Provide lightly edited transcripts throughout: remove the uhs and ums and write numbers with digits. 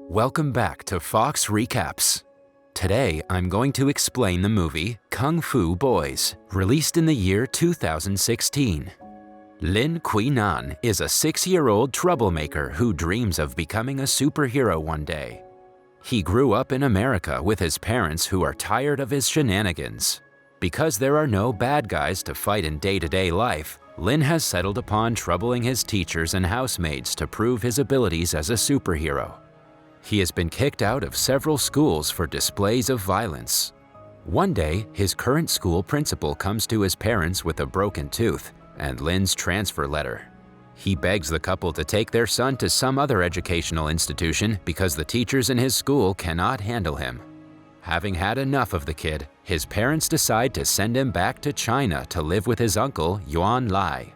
Welcome back to Fox Recaps. Today, I'm going to explain the movie Kung Fu Boys, released in the year 2016. Lin Qinan is a 6-year-old troublemaker who dreams of becoming a superhero one day. He grew up in America with his parents who are tired of his shenanigans. Because there are no bad guys to fight in day-to-day life, Lin has settled upon troubling his teachers and housemates to prove his abilities as a superhero. He has been kicked out of several schools for displays of violence. One day, his current school principal comes to his parents with a broken tooth and Lin's transfer letter. He begs the couple to take their son to some other educational institution because the teachers in his school cannot handle him. Having had enough of the kid, his parents decide to send him back to China to live with his uncle, Yuan Lai.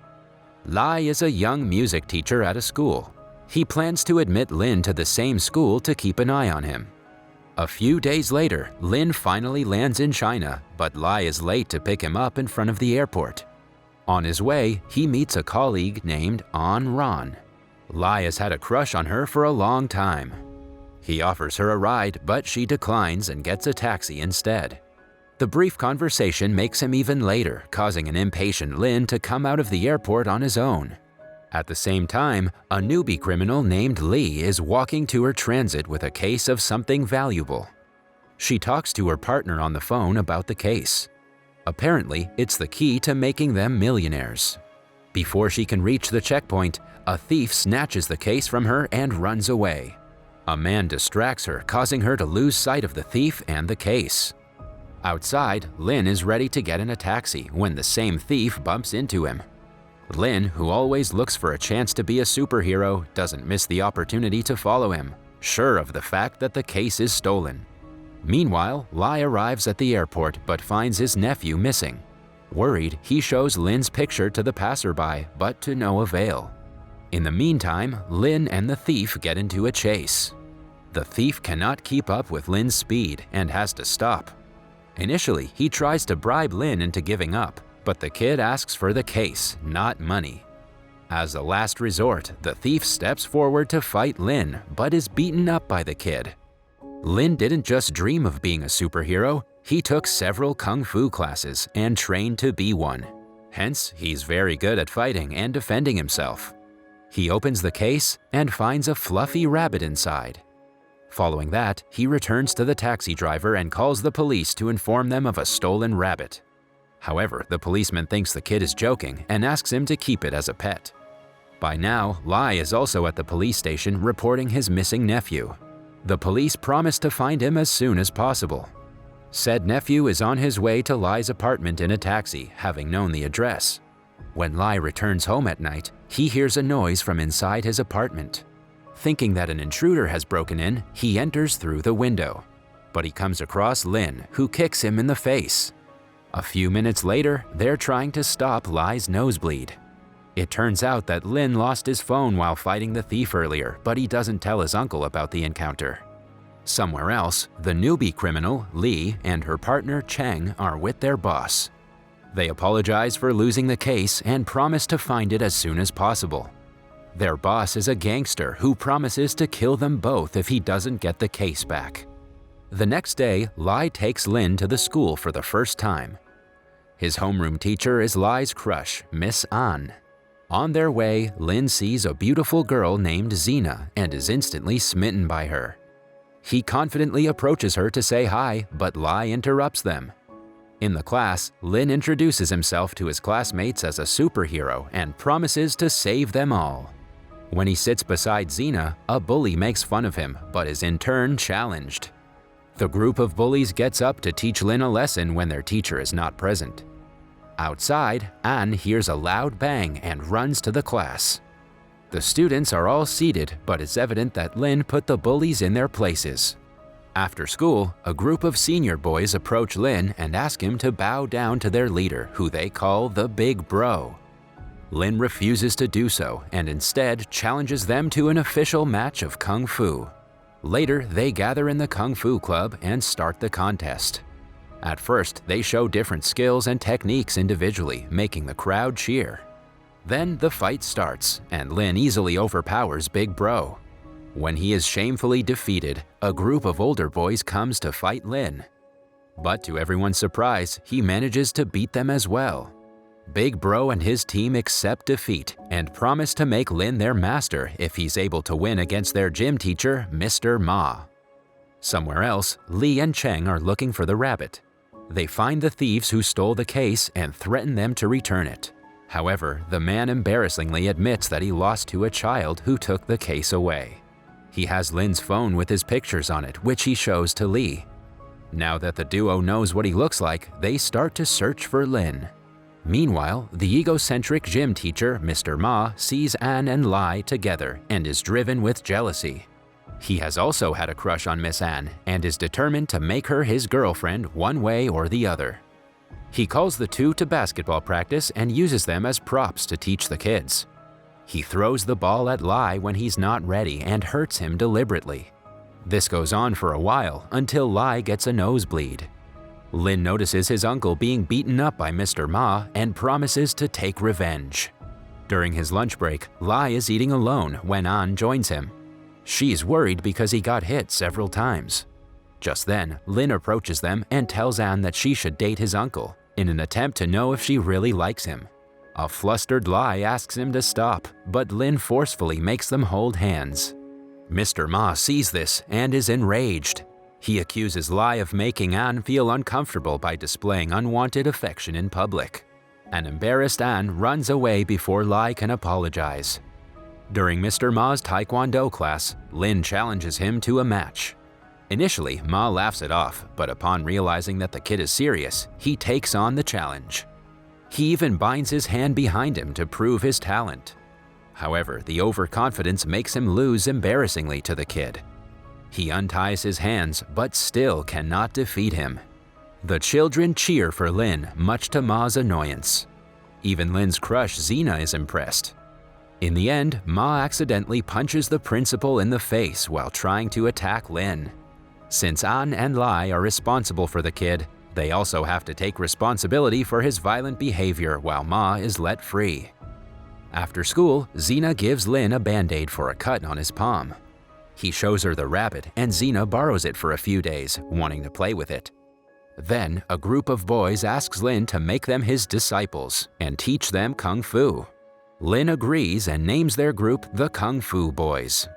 Lai is a young music teacher at a school. He plans to admit Lin to the same school to keep an eye on him. A few days later, Lin finally lands in China, but Lai is late to pick him up in front of the airport. On his way, he meets a colleague named An Ran. Lai has had a crush on her for a long time. He offers her a ride, but she declines and gets a taxi instead. The brief conversation makes him even later, causing an impatient Lin to come out of the airport on his own. At the same time, a newbie criminal named Lee is walking to her transit with a case of something valuable. She talks to her partner on the phone about the case. Apparently, it's the key to making them millionaires. Before she can reach the checkpoint, a thief snatches the case from her and runs away. A man distracts her, causing her to lose sight of the thief and the case. Outside, Lin is ready to get in a taxi when the same thief bumps into him. Lin, who always looks for a chance to be a superhero, doesn't miss the opportunity to follow him, sure of the fact that the case is stolen. Meanwhile, Lai arrives at the airport but finds his nephew missing. Worried, he shows Lin's picture to the passerby, but to no avail. In the meantime, Lin and the thief get into a chase. The thief cannot keep up with Lin's speed and has to stop. Initially, he tries to bribe Lin into giving up, but the kid asks for the case, not money. As a last resort, the thief steps forward to fight Lin, but is beaten up by the kid. Lin didn't just dream of being a superhero, he took several kung fu classes and trained to be one. Hence, he's very good at fighting and defending himself. He opens the case and finds a fluffy rabbit inside. Following that, he returns to the taxi driver and calls the police to inform them of a stolen rabbit. However, the policeman thinks the kid is joking and asks him to keep it as a pet. By now, Lai is also at the police station reporting his missing nephew. The police promise to find him as soon as possible. Said nephew is on his way to Lai's apartment in a taxi, having known the address. When Lai returns home at night, he hears a noise from inside his apartment. Thinking that an intruder has broken in, he enters through the window. But he comes across Lin, who kicks him in the face. A few minutes later, they're trying to stop Lai's nosebleed. It turns out that Lin lost his phone while fighting the thief earlier, but he doesn't tell his uncle about the encounter. Somewhere else, the newbie criminal, Lee, and her partner, Cheng, are with their boss. They apologize for losing the case and promise to find it as soon as possible. Their boss is a gangster who promises to kill them both if he doesn't get the case back. The next day, Lai takes Lin to the school for the first time. His homeroom teacher is Lai's crush, Miss An. On their way, Lin sees a beautiful girl named Zena and is instantly smitten by her. He confidently approaches her to say hi, but Lai interrupts them. In the class, Lin introduces himself to his classmates as a superhero and promises to save them all. When he sits beside Zena, a bully makes fun of him, but is in turn challenged. The group of bullies gets up to teach Lin a lesson when their teacher is not present. Outside, An hears a loud bang and runs to the class. The students are all seated, but it's evident that Lin put the bullies in their places. After school, a group of senior boys approach Lin and ask him to bow down to their leader, who they call the Big Bro. Lin refuses to do so and instead challenges them to an official match of Kung Fu. Later, they gather in the Kung Fu Club and start the contest. At first, they show different skills and techniques individually, making the crowd cheer. Then the fight starts, and Lin easily overpowers Big Bro. When he is shamefully defeated, a group of older boys comes to fight Lin. But to everyone's surprise, he manages to beat them as well. Big Bro and his team accept defeat and promise to make Lin their master if he's able to win against their gym teacher, Mr. Ma. Somewhere else, Lee and Cheng are looking for the rabbit. They find the thieves who stole the case and threaten them to return it. However, the man embarrassingly admits that he lost to a child who took the case away. He has Lin's phone with his pictures on it, which he shows to Lee. Now that the duo knows what he looks like, they start to search for Lin. Meanwhile, the egocentric gym teacher, Mr. Ma, sees Anne and Lai together and is driven with jealousy. He has also had a crush on Miss Anne and is determined to make her his girlfriend one way or the other. He calls the two to basketball practice and uses them as props to teach the kids. He throws the ball at Lai when he's not ready and hurts him deliberately. This goes on for a while until Lai gets a nosebleed. Lin notices his uncle being beaten up by Mr. Ma and promises to take revenge. During his lunch break, Lai is eating alone when An joins him. She's worried because he got hit several times. Just then, Lin approaches them and tells An that she should date his uncle, in an attempt to know if she really likes him. A flustered Lai asks him to stop, but Lin forcefully makes them hold hands. Mr. Ma sees this and is enraged. He accuses Lai of making An feel uncomfortable by displaying unwanted affection in public. An embarrassed An runs away before Lai can apologize. During Mr. Ma's Taekwondo class, Lin challenges him to a match. Initially, Ma laughs it off, but upon realizing that the kid is serious, he takes on the challenge. He even binds his hand behind him to prove his talent. However, the overconfidence makes him lose embarrassingly to the kid. He unties his hands, but still cannot defeat him. The children cheer for Lin, much to Ma's annoyance. Even Lin's crush Xena is impressed. In the end, Ma accidentally punches the principal in the face while trying to attack Lin. Since An and Lai are responsible for the kid, they also have to take responsibility for his violent behavior while Ma is let free. After school, Xena gives Lin a band-aid for a cut on his palm. He shows her the rabbit and Xena borrows it for a few days, wanting to play with it. Then, a group of boys asks Lin to make them his disciples and teach them Kung Fu. Lin agrees and names their group the Kung Fu Boys.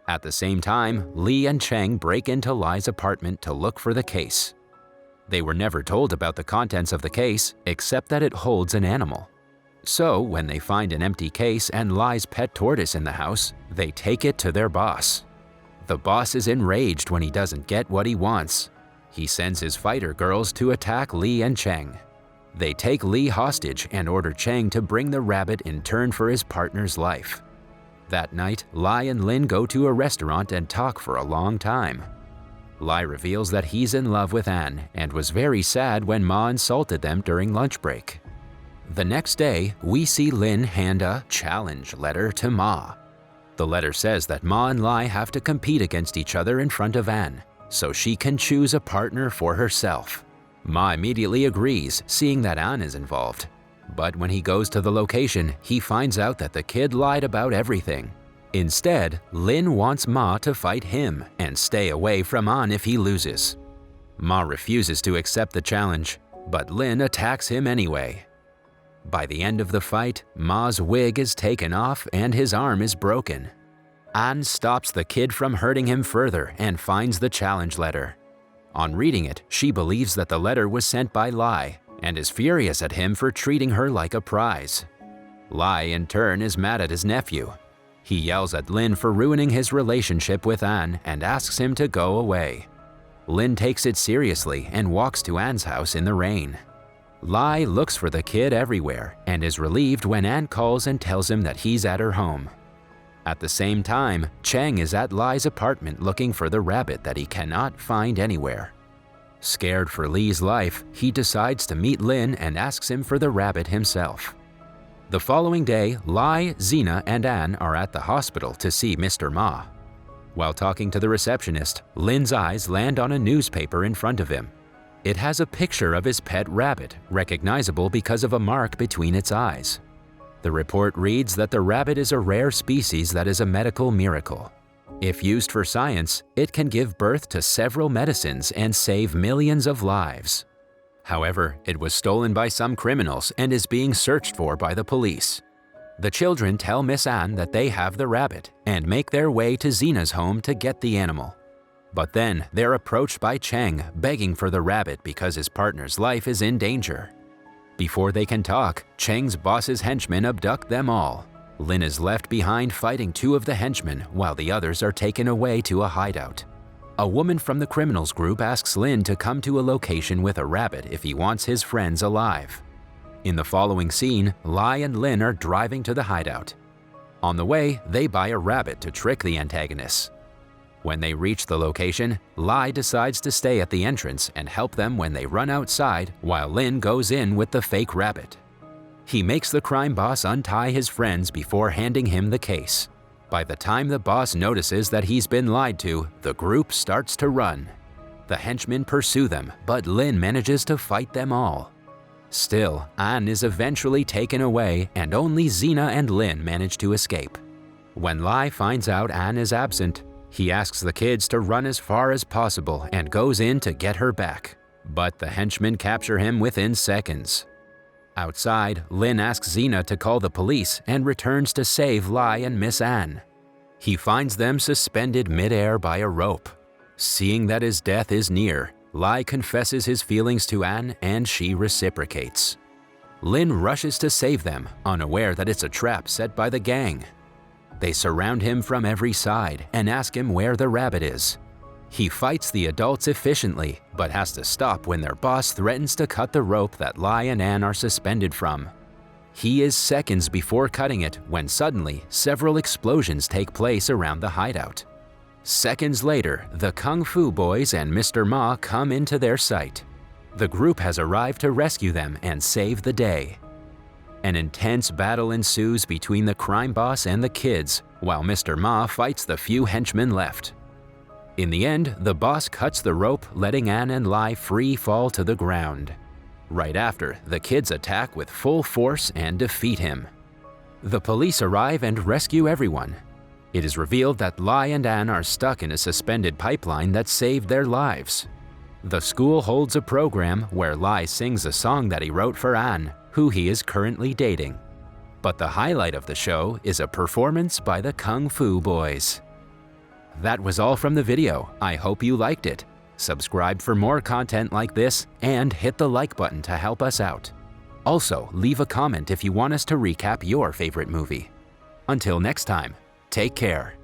At the same time, Lee and Cheng break into Lai's apartment to look for the case. They were never told about the contents of the case, except that it holds an animal. So, when they find an empty case and Lai's pet tortoise in the house, they take it to their boss. The boss is enraged when he doesn't get what he wants. He sends his fighter girls to attack Lee and Cheng. They take Lee hostage and order Cheng to bring the rabbit in turn for his partner's life. That night, Lai and Lin go to a restaurant and talk for a long time. Lai reveals that he's in love with Anne and was very sad when Ma insulted them during lunch break. The next day, we see Lin hand a challenge letter to Ma. The letter says that Ma and Lai have to compete against each other in front of Anne, so she can choose a partner for herself. Ma immediately agrees, seeing that Anne is involved. But when he goes to the location, he finds out that the kid lied about everything. Instead, Lin wants Ma to fight him and stay away from Anne if he loses. Ma refuses to accept the challenge, but Lin attacks him anyway. By the end of the fight, Ma's wig is taken off and his arm is broken. Anne stops the kid from hurting him further and finds the challenge letter. On reading it, she believes that the letter was sent by Lai and is furious at him for treating her like a prize. Lai, in turn, is mad at his nephew. He yells at Lin for ruining his relationship with Anne and asks him to go away. Lin takes it seriously and walks to Anne's house in the rain. Lai looks for the kid everywhere and is relieved when Anne calls and tells him that he's at her home. At the same time, Cheng is at Lai's apartment looking for the rabbit that he cannot find anywhere. Scared for Lee's life, he decides to meet Lin and asks him for the rabbit himself. The following day, Lai, Xena, and Anne are at the hospital to see Mr. Ma. While talking to the receptionist, Lin's eyes land on a newspaper in front of him. It has a picture of his pet rabbit, recognizable because of a mark between its eyes. The report reads that the rabbit is a rare species that is a medical miracle. If used for science, it can give birth to several medicines and save millions of lives. However, it was stolen by some criminals and is being searched for by the police. The children tell Miss Anne that they have the rabbit and make their way to Zena's home to get the animal. But then they're approached by Cheng begging for the rabbit because his partner's life is in danger. Before they can talk, Cheng's boss's henchmen abduct them all. Lin is left behind fighting two of the henchmen while the others are taken away to a hideout. A woman from the criminals group asks Lin to come to a location with a rabbit if he wants his friends alive. In the following scene, Lai and Lin are driving to the hideout. On the way, they buy a rabbit to trick the antagonists. When they reach the location, Lai decides to stay at the entrance and help them when they run outside while Lin goes in with the fake rabbit. He makes the crime boss untie his friends before handing him the case. By the time the boss notices that he's been lied to, the group starts to run. The henchmen pursue them, but Lin manages to fight them all. Still, Anne is eventually taken away and only Zena and Lin manage to escape. When Lai finds out Anne is absent, he asks the kids to run as far as possible and goes in to get her back. But the henchmen capture him within seconds. Outside, Lin asks Zena to call the police and returns to save Lai and Miss Anne. He finds them suspended midair by a rope. Seeing that his death is near, Lai confesses his feelings to Anne and she reciprocates. Lin rushes to save them, unaware that it's a trap set by the gang. They surround him from every side and ask him where the rabbit is. He fights the adults efficiently, but has to stop when their boss threatens to cut the rope that Lai and Anne are suspended from. He is seconds before cutting it when suddenly several explosions take place around the hideout. Seconds later, the Kung Fu boys and Mr. Ma come into their sight. The group has arrived to rescue them and save the day. An intense battle ensues between the crime boss and the kids, while Mr. Ma fights the few henchmen left. In the end, the boss cuts the rope, letting Anne and Lai free fall to the ground. Right after, the kids attack with full force and defeat him. The police arrive and rescue everyone. It is revealed that Lai and Anne are stuck in a suspended pipeline that saved their lives. The school holds a program where Lai sings a song that he wrote for Anne, who he is currently dating. But the highlight of the show is a performance by the Kung Fu boys. That was all from the video. I hope you liked it. Subscribe for more content like this and hit the like button to help us out. Also, leave a comment if you want us to recap your favorite movie. Until next time, take care.